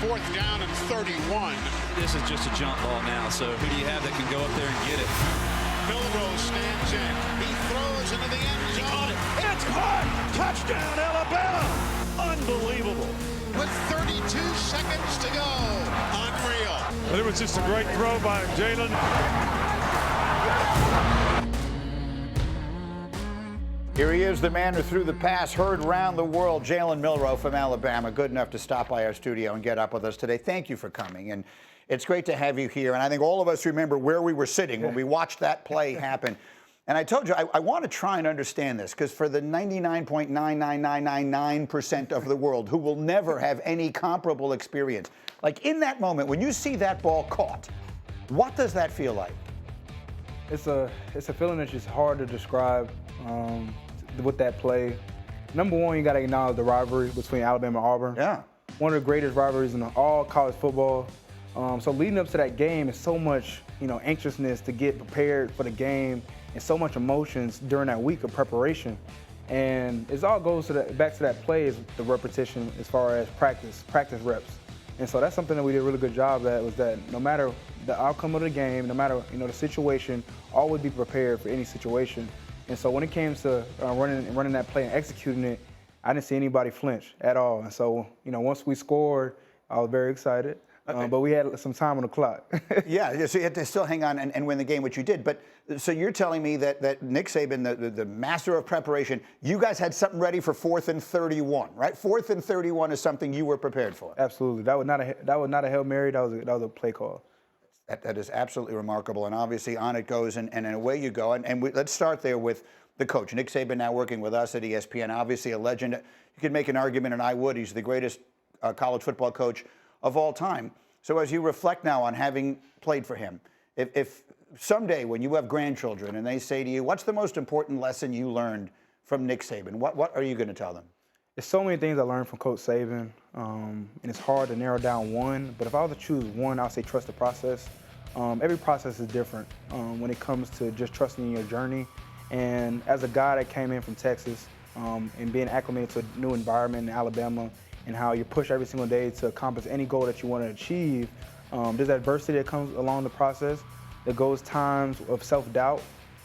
4th down and 31. This is just a jump ball now, so who do you have that can go up there and get it? Milroe stands in. He throws into the end zone. He caught it. It's caught. Touchdown, Alabama. Unbelievable. With 32 seconds to go. Unreal. But it was just a great throw by Jalen. Here he is, the man who threw the pass heard around the world, Jalen Milroe from Alabama. Good enough to stop by our studio and get up with us today. Thank you for coming. And it's great to have you here. And I think all of us remember where we were sitting when we watched that play happen. And I told you, I want to try and understand this, because for the 99.99999% of the world who will never have any comparable experience, like in that moment, when you see that ball caught, what does that feel like? It's a feeling that's just hard to describe with that play. Number one, you got to acknowledge the rivalry between Alabama and Auburn. Yeah. One of the greatest rivalries in all college football. So leading up to that game is so much, anxiousness to get prepared for the game, and so much emotions during that week of preparation. And it all goes to back to that play is the repetition as far as practice reps. And so that's something that we did a really good job at, was that no matter the outcome of the game, no matter the situation, always be prepared for any situation. And so when it came to running that play and executing it, I didn't see anybody flinch at all. And so once we scored, I was very excited. Okay. But we had some time on the clock. Yeah, so you had to still hang on and win the game, which you did. But so you're telling me that Nick Saban, the master of preparation, you guys had something ready for 4th and 31, right? 4th and 31 is something you were prepared for. Absolutely. That was not a Hail Mary. That was a play call. That is absolutely remarkable. And obviously on it goes, and away you go. And let's start there with the coach. Nick Saban now working with us at ESPN, obviously a legend. You could make an argument, and I would. He's the greatest college football coach of all time. So as you reflect now on having played for him, if someday when you have grandchildren and they say to you, what's the most important lesson you learned from Nick Saban, what are you going to tell them? There's so many things I learned from Coach Saban, and it's hard to narrow down one. But if I was to choose one, I'll say trust the process. Every process is different when it comes to just trusting in your journey. And as a guy that came in from Texas and being acclimated to a new environment in Alabama, and how you push every single day to accomplish any goal that you want to achieve, there's adversity that comes along the process. There goes times of self-doubt.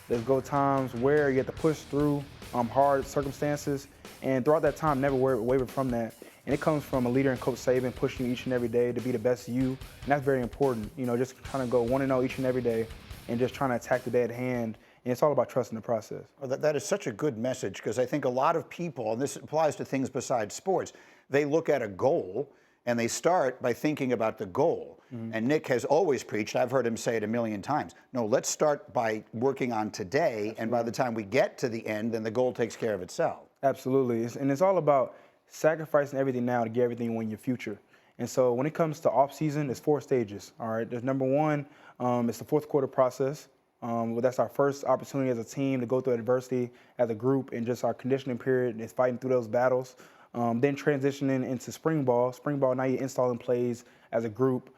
There go times where you have to push through hard circumstances. And throughout that time, never waver from that. And it comes from a leader in Coach Saban pushing you each and every day to be the best you. And that's very important. Just trying to go 1-0 each and every day and just trying to attack the day at hand. And it's all about trusting the process. Well, that is such a good message, because I think a lot of people, and this applies to things besides sports, they look at a goal and they start by thinking about the goal. Mm-hmm. And Nick has always preached, I've heard him say it a million times, no, let's start by working on today. Absolutely. And by the time we get to the end, then the goal takes care of itself. Absolutely. And it's all about sacrificing everything now to get everything you want in your future. And so when it comes to off season, there's 4 stages. All right. There's number one, it's the 4th quarter process. That's our first opportunity as a team to go through adversity as a group, and just our conditioning period is fighting through those battles. Then transitioning into spring ball. Spring ball, now you're installing plays as a group,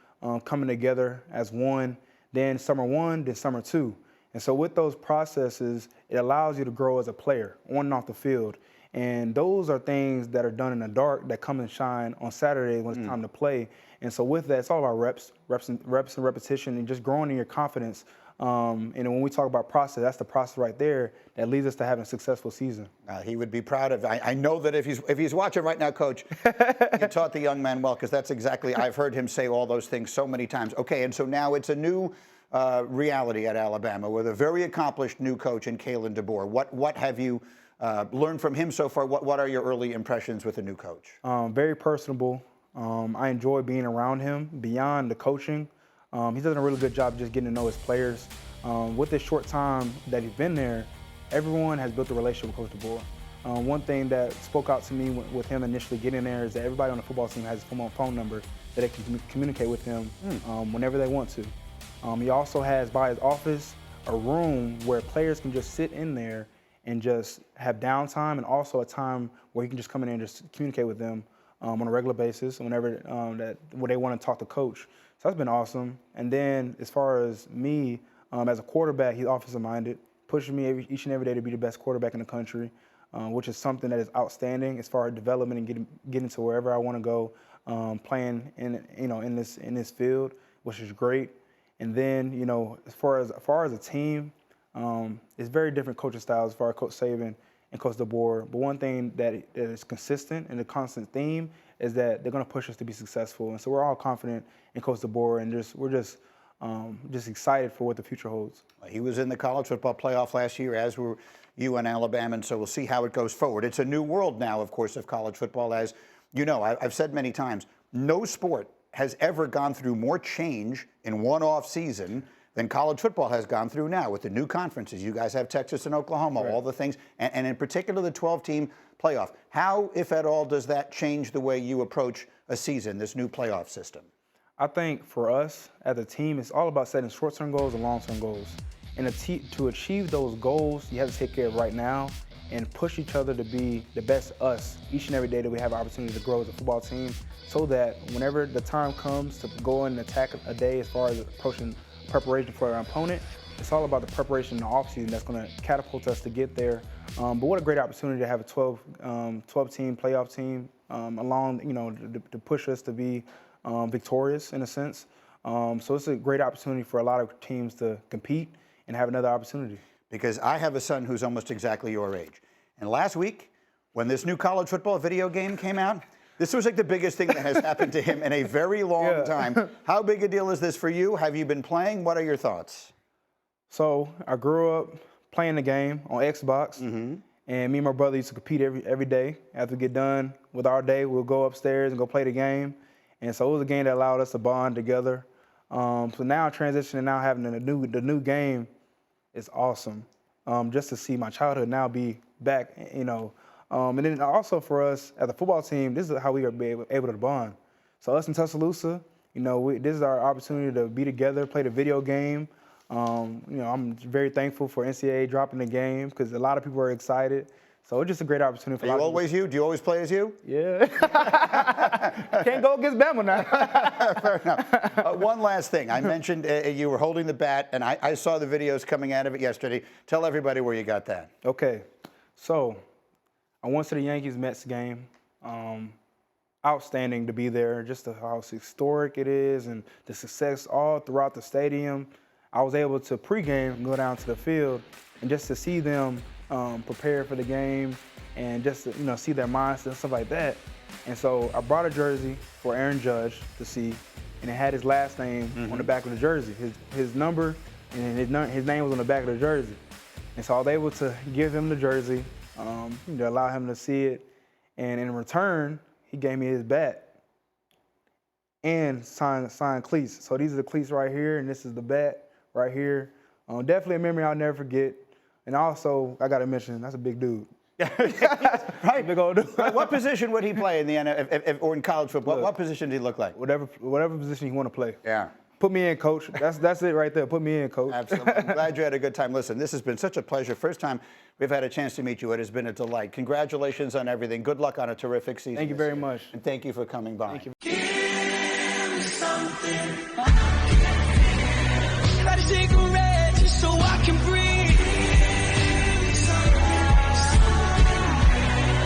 coming together as one. Then summer 1, then summer 2. And so with those processes, it allows you to grow as a player on and off the field. And those are things that are done in the dark that come and shine on Saturday when it's time to play. And so with that, it's all about reps and repetition, and just growing in your confidence. And when we talk about process, that's the process right there that leads us to having a successful season. He would be proud of. I know that if he's watching right now, Coach, you taught the young man well, because that's exactly, I've heard him say all those things so many times. Okay, and so now it's a new reality at Alabama with a very accomplished new coach in Kalen DeBoer. What have you learned from him so far? What are your early impressions with the new coach? Very personable. I enjoy being around him beyond the coaching. He's done a really good job just getting to know his players. With this short time that he's been there, everyone has built a relationship with Coach DeBoer. One thing that spoke out to me with him initially getting there is that everybody on the football team has his phone number that they can communicate with him whenever they want to. He also has by his office a room where players can just sit in there and just have downtime, and also a time where he can just come in and just communicate with them on a regular basis whenever where they want to talk to coach. So that's been awesome. And then as far as me, as a quarterback, he's offensive-minded, pushing me each and every day to be the best quarterback in the country, which is something that is outstanding as far as development and getting to wherever I want to go. playing in this field, which is great. And then as far as a team, it's very different coaching styles as far as Coach Saban and Coach DeBoer. But one thing that is consistent and a constant theme is that they're going to push us to be successful. And so we're all confident in Coach DeBoer, and we're just excited for what the future holds. He was in the college football playoff last year, as were you and Alabama, and so we'll see how it goes forward. It's a new world now, of course, of college football. As you know, I've said many times, no sport has ever gone through more change in one off season than college football has gone through now with the new conferences. You guys have Texas and Oklahoma, right, all the things, and in particular the 12-team playoff. How, if at all, does that change the way you approach a season, this new playoff system? I think for us as a team, it's all about setting short-term goals and long-term goals. And to achieve those goals, you have to take care of right now and push each other to be the best us each and every day that we have an opportunity to grow as a football team, so that whenever the time comes to go and attack a day as far as approaching preparation for our opponent, it's all about the preparation in the offseason that's going to catapult us to get there. But what a great opportunity to have a 12-team playoff team along, to push us to be victorious in a sense. So it's a great opportunity for a lot of teams to compete and have another opportunity. Because I have a son who's almost exactly your age. And last week, when this new college football video game came out, this was like the biggest thing that has happened to him in a very long time. How big a deal is this for you? Have you been playing? What are your thoughts? So I grew up playing the game on Xbox, and me and my brother used to compete every day. After we get done with our day, we'll go upstairs and go play the game. And so it was a game that allowed us to bond together. So now transitioning, now having the new game is awesome. Just to see my childhood now be back, and then also for us as a football team, this is how we are able to bond. So us in Tuscaloosa, this is our opportunity to be together, play the video game. I'm very thankful for NCAA dropping the game because a lot of people are excited. So it's just a great opportunity for a lot of people. Always you? Do you always play as you? Yeah. Can't go against Bama now. Fair enough. One last thing. I mentioned you were holding the bat, and I saw the videos coming out of it yesterday. Tell everybody where you got that. Okay. So I went to the Yankees-Mets game. Outstanding to be there, just how historic it is and the success all throughout the stadium. I was able to pregame and go down to the field and just to see them prepare for the game and just to, see their mindset and stuff like that. And so I brought a jersey for Aaron Judge to see, and it had his last name on the back of the jersey, his number, and his name was on the back of the jersey. And so I was able to give him the jersey, to allow him to see it, and in return, he gave me his bat and signed cleats. So these are the cleats right here, and this is the bat right here. Definitely a memory I'll never forget. And also, I got to mention, that's a big dude. Right. Big old dude. What position would he play in the NFL or in college football? What position did he look like? Whatever position you want to play. Yeah. Put me in, coach. That's it right there. Put me in, coach. Absolutely. I'm glad you had a good time. Listen, this has been such a pleasure. First time we've had a chance to meet you. It has been a delight. Congratulations on everything. Good luck on a terrific season. Thank you very much. And thank you for coming by. Thank you. Give me something.